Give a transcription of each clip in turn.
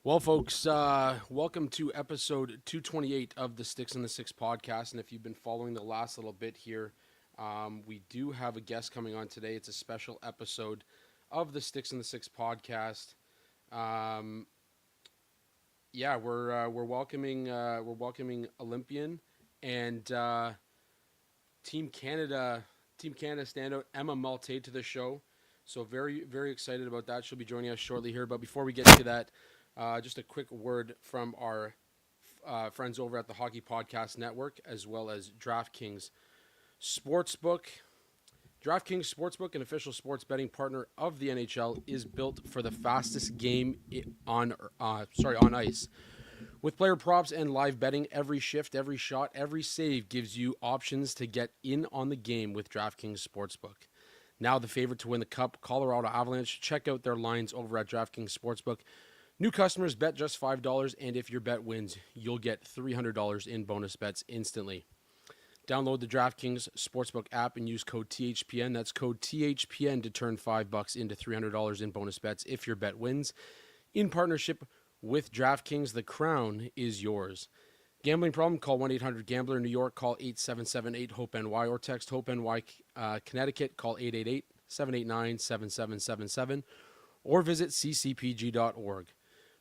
Well, folks, welcome to episode 228 of the Sticks and the Six podcast. And if you've been following the last little bit here, we do have a guest coming on today. It's a special episode of the Sticks and the Six podcast. Um, we're welcoming Olympian and Team Canada standout Emma Maltais to the show. So very excited about that. She'll be joining us shortly here. But before we get to that, just a quick word from our friends over at the Hockey Podcast Network, as well as DraftKings Sportsbook. DraftKings Sportsbook, an official sports betting partner of the NHL, is built for the fastest game on ice. With player props and live betting, every shift, every shot, every save gives you options to get in on the game with DraftKings Sportsbook. Now the favorite to win the Cup, Colorado Avalanche. Check out their lines over at DraftKings Sportsbook. New customers bet just $5, and if your bet wins, you'll get $300 in bonus bets instantly. Download the DraftKings Sportsbook app and use code THPN. That's code THPN to turn $5 into $300 in bonus bets if your bet wins. In partnership with DraftKings, the crown is yours. Gambling problem? Call 1-800-GAMBLER. New York, call 877-8-HOPE-NY or text HOPE-NY. Connecticut, call 888-789-7777 or visit ccpg.org.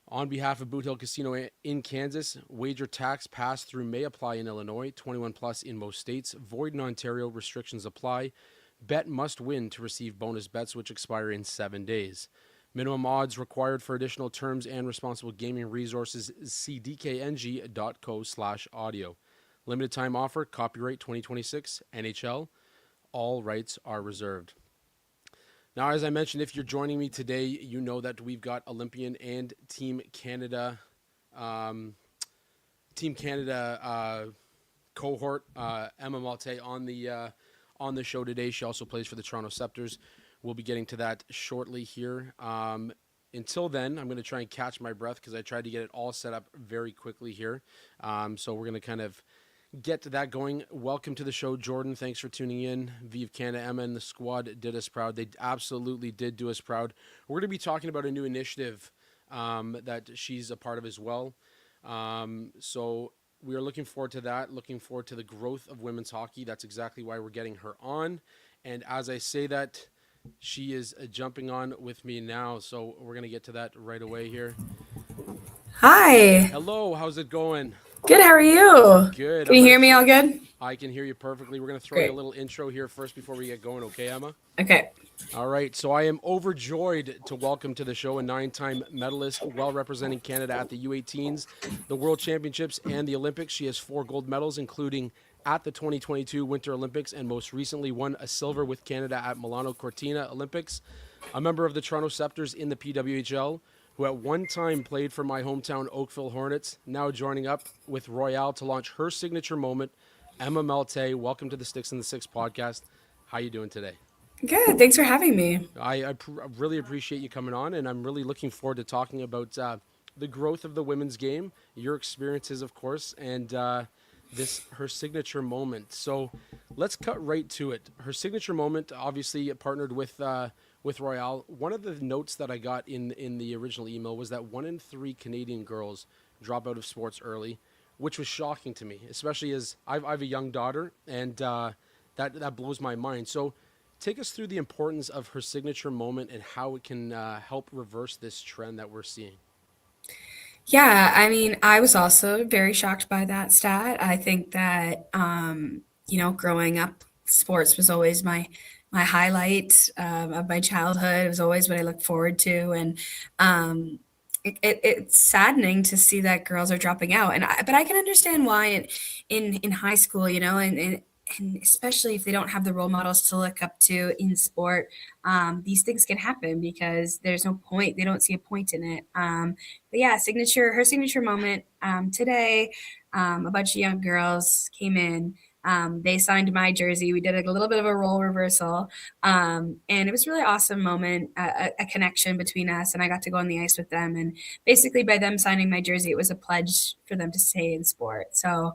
On behalf of Boot Hill Casino in Kansas, wager tax pass-through may apply in Illinois, 21 plus in most states, void in Ontario, restrictions apply. Bet must win to receive bonus bets which expire in 7 days. Minimum odds required for additional terms and responsible gaming resources. See dkng.co/audio. Limited time offer, copyright 2026, NHL. All rights are reserved. Now, as I mentioned, if you're joining me today, you know that we've got Olympian and Team Canada cohort Emma Maltais on the show today. She also plays for the Toronto Sceptres. We'll be getting to that shortly here. Until then, I'm going to try and catch my breath because I tried to get it all set up very quickly here. So we're going to kind of get to that going. Welcome to the show, Jordan. Thanks for tuning in. Vive Canada. Emma and the squad did us proud. They absolutely did do us proud. We're going to be talking about a new initiative that she's a part of as well. So we are looking forward to that, looking forward to the growth of women's hockey. That's exactly why we're getting her on. And as I say that, she is jumping on with me now. So we're going to get to that right away here. Hi. Hello, how's it going? Good. How are you? Good. Can you hear me all good? I can hear you perfectly. We're going to throw you a Great. little intro here first before we get going, okay, Emma? Okay. All right. So I am overjoyed to welcome to the show a 9-time medalist, well representing Canada at the U18s, the World Championships, and the Olympics. She has 4 gold medals, including at the 2022 Winter Olympics, and most recently won a silver with Canada at Milano Cortina Olympics. A member of the Toronto Sceptres in the PWHL, who at one time played for my hometown Oakville Hornets, now joining up with Royale to launch her signature moment. Emma Maltais, welcome to the Sticks and the Six podcast. How you doing today? Good. Thanks for having me. I really appreciate you coming on, and I'm really looking forward to talking about the growth of the women's game, your experiences, of course, and her signature moment. So let's cut right to it. Her signature moment, obviously partnered with Royale. One of the notes that I got in the original email was that 1 in 3 Canadian girls drop out of sports early, which was shocking to me, especially as I have a young daughter, and that blows my mind. So take us through the importance of her signature moment and how it can help reverse this trend that we're seeing. Yeah, I mean, I was also very shocked by that stat. I think that growing up, sports was always my highlight of my childhood. It was always what I looked forward to, and it's saddening to see that girls are dropping out. But I can understand why in high school, and especially if they don't have the role models to look up to in sport, these things can happen because there's no point. They don't see a point in it. But yeah, her signature moment today. A bunch of young girls came in. They signed my jersey. We did a little bit of a role reversal, and it was a really awesome moment, a connection between us. And I got to go on the ice with them. And basically, by them signing my jersey, it was a pledge for them to stay in sport. So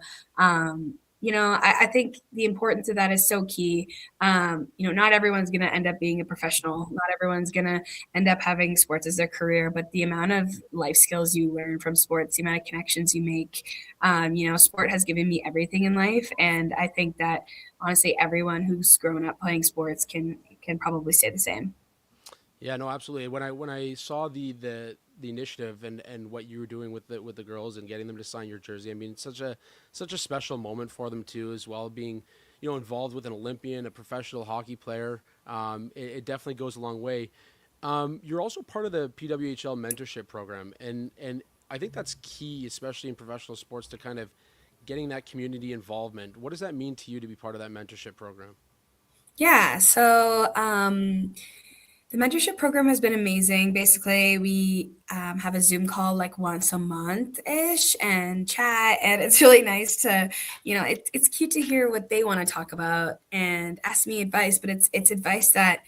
I think the importance of that is so key. Not everyone's going to end up being a professional. Not everyone's going to end up having sports as their career, but the amount of life skills you learn from sports, the amount of connections you make, sport has given me everything in life. And I think that honestly, everyone who's grown up playing sports can probably say the same. Yeah, no, absolutely. When I saw the initiative and what you were doing with the girls and getting them to sign your jersey, I mean, it's such a special moment for them too, as well, being involved with an Olympian, a professional hockey player. It definitely goes a long way. You're also part of the PWHL mentorship program, and I think that's key, especially in professional sports, to kind of getting that community involvement. What does that mean to you to be part of that mentorship program? Yeah. So the mentorship program has been amazing. Basically, we have a Zoom call like once a month ish and chat, and it's really nice to, it's cute to hear what they want to talk about and ask me advice. But it's advice that,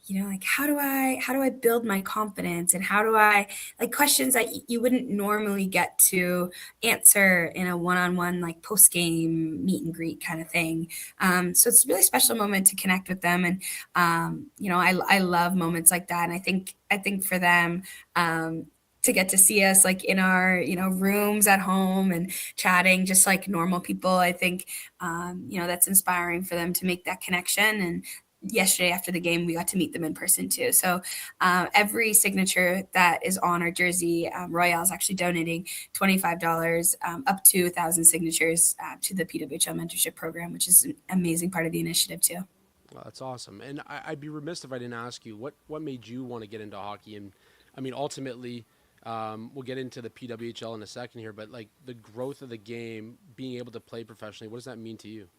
like how do I build my confidence, and how do I like questions that you wouldn't normally get to answer in a one-on-one like post game meet and greet kind of thing. So it's a really special moment to connect with them, and I love moments like that. And I think for them, to get to see us like in our rooms at home and chatting just like normal people, I think that's inspiring for them to make that connection. And yesterday after the game we got to meet them in person too. So every signature that is on our jersey, Royale is actually donating $25 up to 1,000 signatures to the PWHL mentorship program, which is an amazing part of the initiative too. Well, that's awesome. And I'd be remiss if I didn't ask you what made you want to get into hockey. And I mean, ultimately, we'll get into the PWHL in a second here, but like the growth of the game, being able to play professionally, what does that mean to you?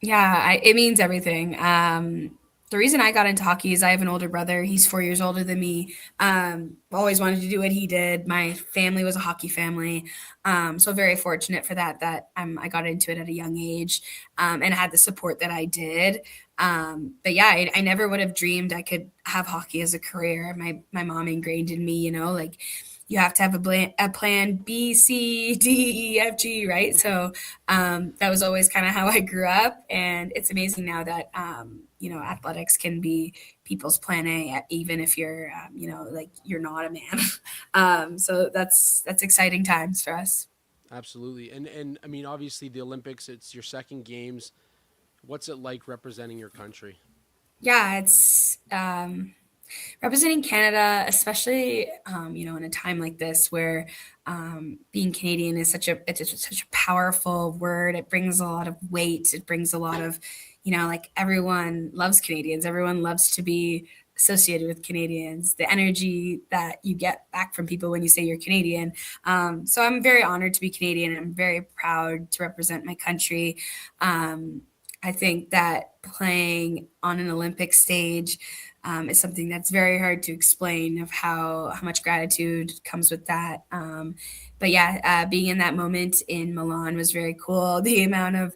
Yeah, it means everything. The reason I got into hockey is I have an older brother. He's 4 years older than me. Always wanted to do what he did. My family was a hockey family, so very fortunate for that. I got into it at a young age, and had the support that I did. But yeah, I never would have dreamed I could have hockey as a career. My mom ingrained in me, like you have to have a plan B, C, D, E, F, G, right? So that was always kind of how I grew up. And it's amazing now that, athletics can be people's plan A, even if you're, like you're not a man. So that's exciting times for us. Absolutely. And I mean, obviously, the Olympics, it's your second games. What's it like representing your country? Yeah, it's representing Canada, especially in a time like this where being Canadian is such a powerful word. It brings a lot of weight. It brings a lot of like everyone loves Canadians. Everyone loves to be associated with Canadians. The energy that you get back from people when you say you're Canadian. So I'm very honored to be Canadian. I'm very proud to represent my country. I think that playing on an Olympic stage is something that's very hard to explain of how much gratitude comes with that. But yeah, being in that moment in Milan was very cool. The amount of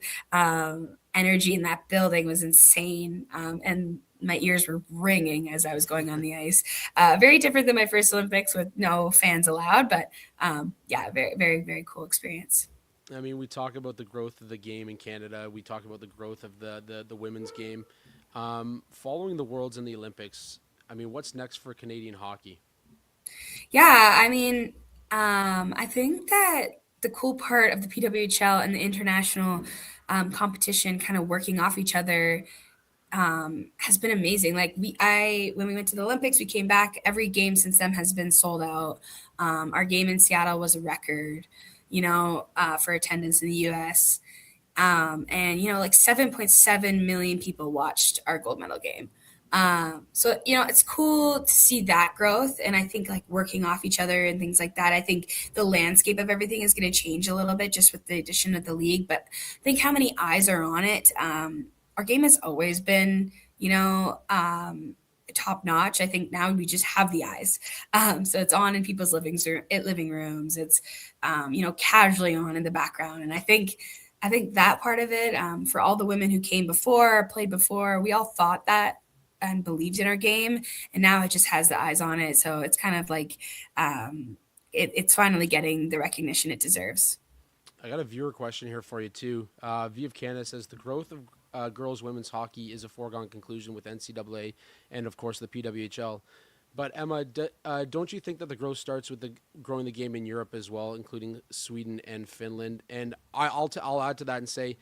energy in that building was insane. And my ears were ringing as I was going on the ice. Very different than my first Olympics with no fans allowed, but yeah, very, very, very cool experience. I mean, we talk about the growth of the game in Canada. We talk about the growth of the women's game. Following the Worlds and the Olympics, I mean, what's next for Canadian hockey? Yeah, I mean, I think that the cool part of the PWHL and the international competition kind of working off each other has been amazing. Like when we went to the Olympics, we came back. Every game since then has been sold out. Our game in Seattle was a record, for attendance in the U.S. And like 7.7 million people watched our gold medal game. So it's cool to see that growth, and I think like working off each other and things like that. I think the landscape of everything is going to change a little bit just with the addition of the league, but I think how many eyes are on it. Our game has always been, top notch. I think now we just have the eyes, so it's on in people's living rooms. It's casually on in the background, and I think that part of it, for all the women who came before, played before, we all thought that and believed in our game, and now it just has the eyes on it. So it's kind of like it's finally getting the recognition it deserves. I got a viewer question here for you too. V of Canada says the growth of girls women's hockey is a foregone conclusion with NCAA and of course the PWHL. But Emma, don't you think that the growth starts with the growing the game in Europe as well, including Sweden and Finland? And I'll add to that and say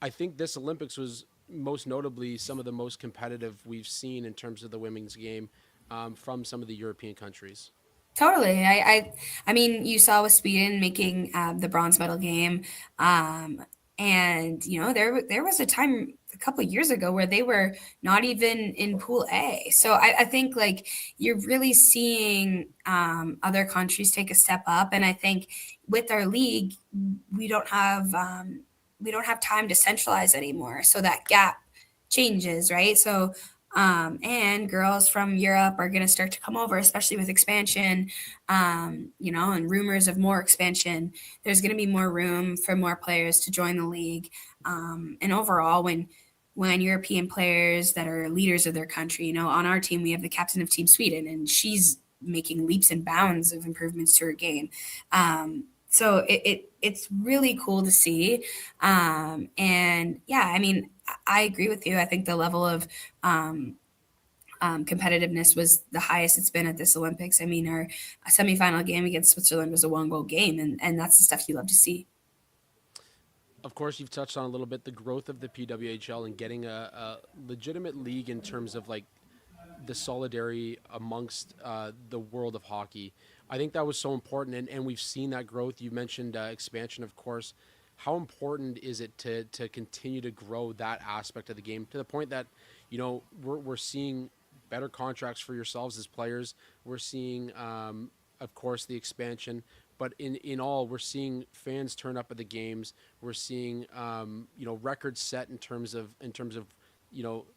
I think this Olympics was most notably some of the most competitive we've seen in terms of the women's game from some of the European countries. Totally. I mean, you saw with Sweden making the bronze medal game, um, and there was a time a couple of years ago where they were not even in Pool A. So I think like you're really seeing other countries take a step up, and I think with our league, we don't have we don't have time to centralize anymore. So that gap changes, right? So and girls from Europe are going to start to come over, especially with expansion, and rumors of more expansion. There's going to be more room for more players to join the league. And overall, when European players that are leaders of their country, on our team, we have the captain of Team Sweden, and she's making leaps and bounds of improvements to her game. So it's really cool to see. And yeah, I mean, I agree with you. I think the level of competitiveness was the highest it's been at this Olympics. I mean, our semifinal game against Switzerland was a one-goal game, and that's the stuff you love to see. Of course, you've touched on a little bit the growth of the PWHL and getting a legitimate league in terms of like the solidarity amongst the world of hockey. I think that was so important, and we've seen that growth. You mentioned expansion, of course. How important is it to continue to grow that aspect of the game to the point that we're seeing better contracts for yourselves as players. We're seeing, of course, the expansion, but in all, we're seeing fans turn up at the games. We're seeing records set in terms of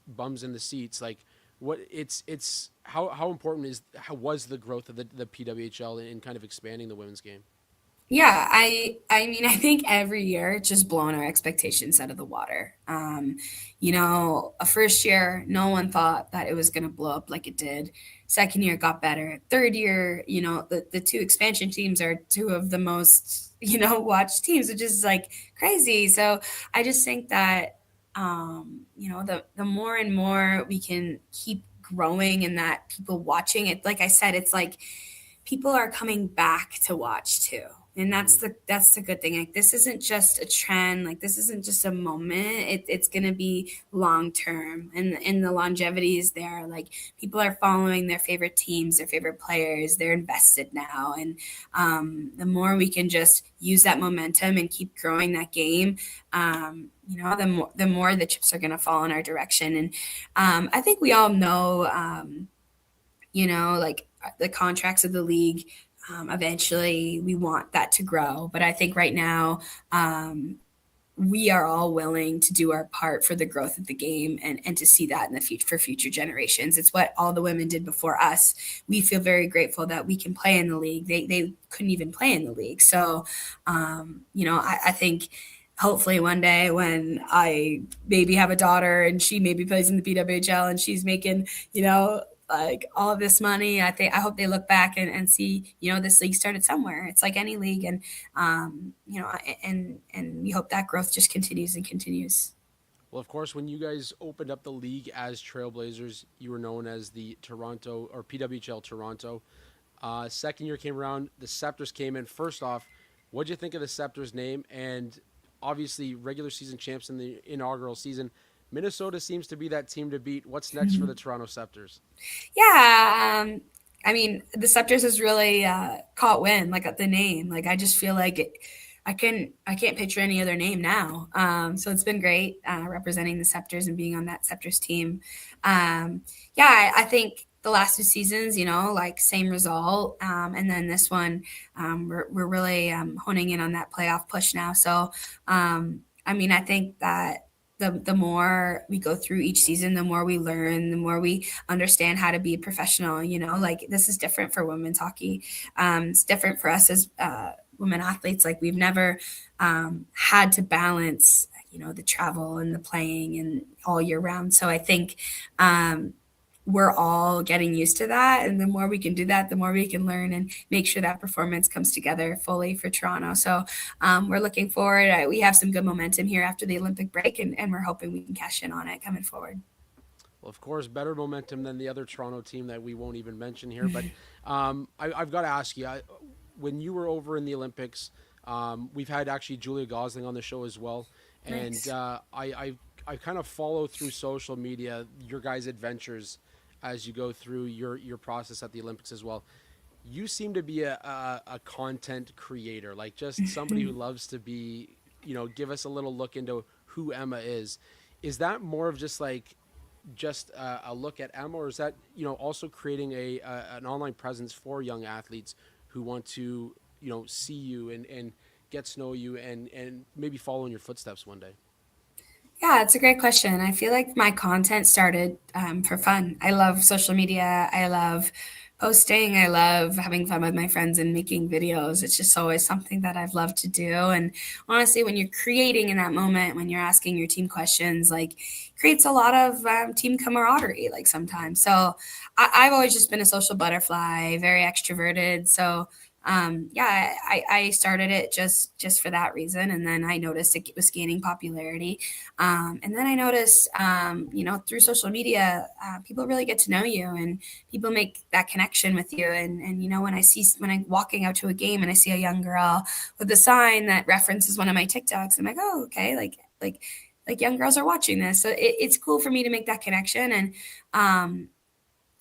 bums in the seats. Like what it's how important how was the growth of the PWHL in kind of expanding the women's game? Yeah, I mean, I think every year it's just blowing our expectations out of the water. A first year, no one thought that it was going to blow up like it did. Second year got better. Third year, the two expansion teams are two of the most, watched teams, which is like crazy. So I just think that, the more and more we can keep growing and that people watching it, like I said, it's like people are coming back to watch too, and Mm-hmm. that's the good thing. Like this isn't just a trend, like this isn't just a moment. It's going to be long term, and the longevity is there. Like people are following their favorite teams, their favorite players. They're invested now, and the more we can just use that momentum and keep growing that game, the more the chips are going to fall in our direction. And I think we all know, like the contracts of the league. Eventually, we want that to grow, but I think right now we are all willing to do our part for the growth of the game and to see that in the future for future generations. It's what all the women did before us. We feel very grateful that we can play in the league. They couldn't even play in the league, so I think hopefully one day when I maybe have a daughter and she maybe plays in the PWHL and she's making, like all of this money, I hope they look back and see, this league started somewhere. It's like any league. And, and we hope that growth just continues and continues. Well, of course, when you guys opened up the league as Trailblazers, you were known as the Toronto or PWHL Toronto. Second year came around, the Sceptres came in. First off, what'd you think of the Sceptres name? And obviously, regular season champs in the inaugural season. Minnesota seems to be that team to beat. What's next for the Toronto Sceptres? Yeah. I mean, the Scepters has really caught wind, like the name. Like I just feel like I can't picture any other name now. So it's been great representing the Scepters and being on that Scepters team. Yeah, I think the last two seasons, like same result, and then this one, we're really honing in on that playoff push now. So, I mean, I think that the more we go through each season, the more we learn, the more we understand how to be a professional. Like this is different for women's hockey. It's different for us as women athletes. Like we've never had to balance, the travel and the playing and all year round. So I think we're all getting used to that. And the more we can do that, the more we can learn and make sure that performance comes together fully for Toronto. So we're looking forward. We have some good momentum here after the Olympic break, and we're hoping we can cash in on it coming forward. Well, of course, better momentum than the other Toronto team that we won't even mention here. But I've got to ask you, when you were over in the Olympics, we've had actually Julia Gosling on the show as well, and Nice. I kind of follow through social media your guys' adventures as you go through your process at the Olympics as well. You seem to be a content creator, like just somebody who loves to be, give us a little look into who Emma is. Is that more of just a look at Emma, or is that also creating an online presence for young athletes who want to see you and get to know you and maybe follow in your footsteps one day? Yeah, it's a great question. I feel like my content started for fun. I love social media. I love posting. I love having fun with my friends and making videos. It's just always something that I've loved to do. And honestly, when you're creating in that moment, when you're asking your team questions, like creates a lot of team camaraderie, like sometimes. So I've always just been a social butterfly, very extroverted. So yeah, I started it just for that reason, and then I noticed it was gaining popularity, and then I noticed, through social media, people really get to know you, and people make that connection with you. And when I'm walking out to a game and I see a young girl with a sign that references one of my TikToks, I'm like, oh, okay, like young girls are watching this, so it's cool for me to make that connection. And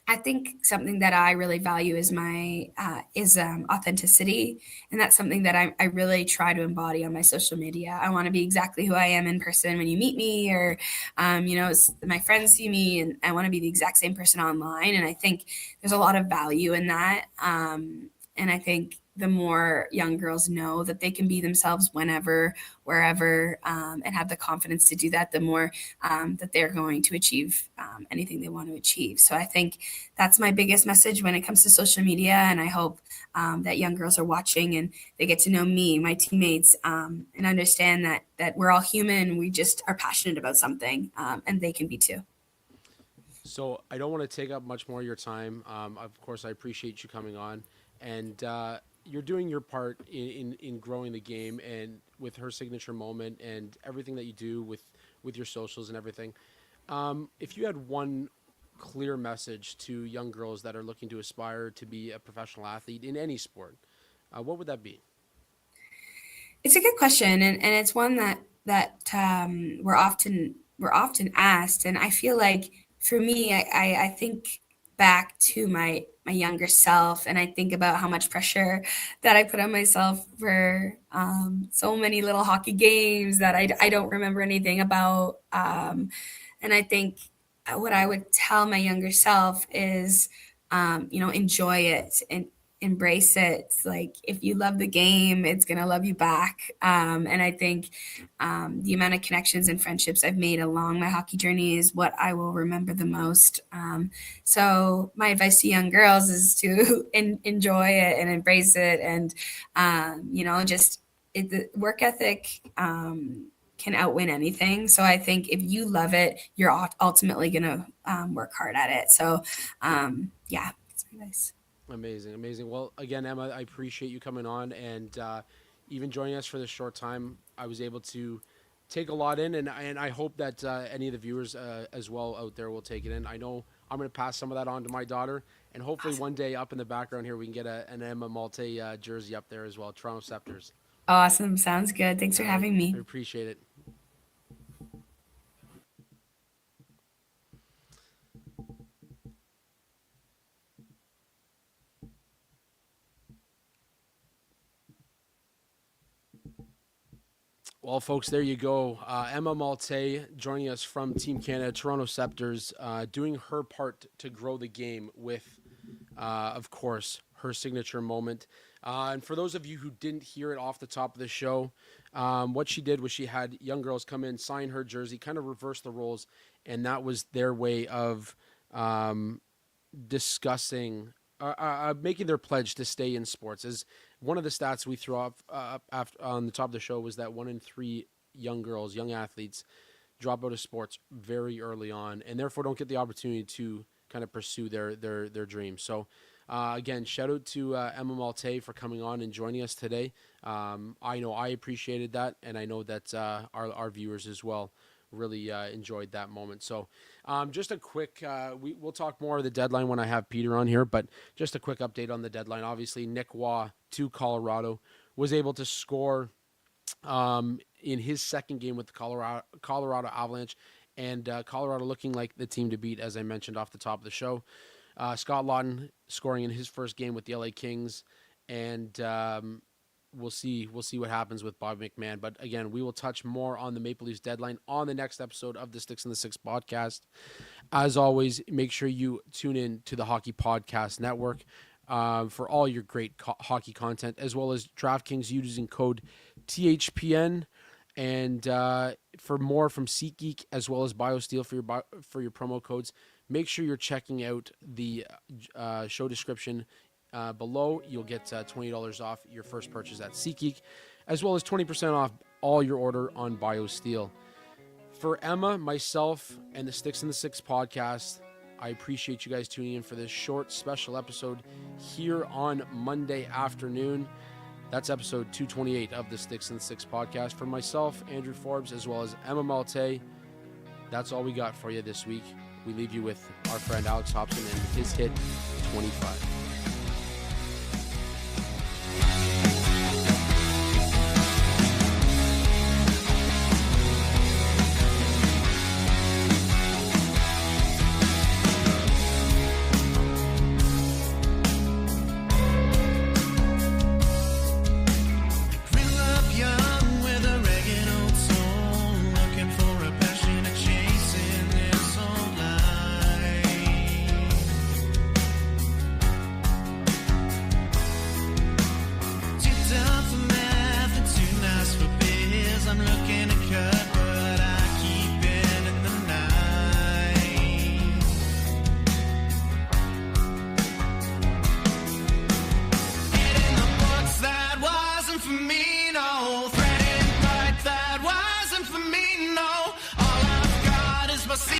I think something that I really value is my is authenticity, and that's something that I really try to embody on my social media. I want to be exactly who I am in person when you meet me, or my friends see me, and I want to be the exact same person online. And I think there's a lot of value in that. And I think the more young girls know that they can be themselves whenever, wherever, and have the confidence to do that, the more that they're going to achieve anything they want to achieve. So I think that's my biggest message when it comes to social media. And I hope that young girls are watching and they get to know me, my teammates, and understand that we're all human. We just are passionate about something, and they can be too. So I don't want to take up much more of your time. Of course, I appreciate you coming on, and you're doing your part in growing the game and with her signature moment and everything that you do with your socials and everything. If you had one clear message to young girls that are looking to aspire to be a professional athlete in any sport, what would that be? It's a good question, and it's one that we're often asked. And I feel like for me, I think back to my younger self, and I think about how much pressure that I put on myself for so many little hockey games that I don't remember anything about. And I think what I would tell my younger self is, enjoy it and embrace it. Like if you love the game, it's gonna love you back. And I think the amount of connections and friendships I've made along my hockey journey is what I will remember the most. So my advice to young girls is to enjoy it and embrace it, and just the work ethic. Can outwin anything. So I think if you love it, you're ultimately going to work hard at it. So, yeah, that's my advice. Amazing, amazing. Well, again, Emma, I appreciate you coming on and even joining us for this short time. I was able to take a lot in, and I hope that any of the viewers as well out there will take it in. I know I'm going to pass some of that on to my daughter, and hopefully Awesome. one day up in the background here we can get an Emma Maltais jersey up there as well. Toronto Sceptres. Awesome. Sounds good. Thanks for All right, having I me. appreciate it. Well, folks, there you go. Emma Maltais joining us from Team Canada, Toronto Sceptres, doing her part to grow the game with, of course, her signature moment. And for those of you who didn't hear it off the top of the show, what she did was she had young girls come in, sign her jersey, kind of reverse the roles, and that was their way of um, discussing, making their pledge to stay in sports. As one of the stats we threw up after, on the top of the show was that 1 in 3 young girls, young athletes, drop out of sports very early on, and therefore don't get the opportunity to kind of pursue their dreams. So again, shout out to Emma Maltais for coming on and joining us today. I know I appreciated that, and I know that our viewers as well really enjoyed that moment. So just a quick, we'll talk more of the deadline when I have Peter on here, but just a quick update on the deadline. Obviously, Nick Waugh to Colorado was able to score in his second game with the Colorado Avalanche, and Colorado looking like the team to beat, as I mentioned off the top of the show. Scott Laughton scoring in his first game with the LA Kings, and we'll see what happens with Bob McMann. But again, we will touch more on the Maple Leafs deadline on the next episode of the Sticks and the Six podcast. As always, make sure you tune in to the Hockey Podcast Network for all your great hockey content, as well as DraftKings using code THPN. And for more from SeatGeek as well as BioSteel for your promo codes, make sure you're checking out the show description below. You'll get $20 off your first purchase at SeatGeek, as well as 20% off all your order on BioSteel. For Emma, myself, and the Sticks and the Six podcast, I appreciate you guys tuning in for this short special episode here on Monday afternoon. That's episode 228 of the Sticks and Six podcast. For myself, Andrew Forbes, as well as Emma Maltais, that's all we got for you this week. We leave you with our friend Alex Hobson and his hit 25.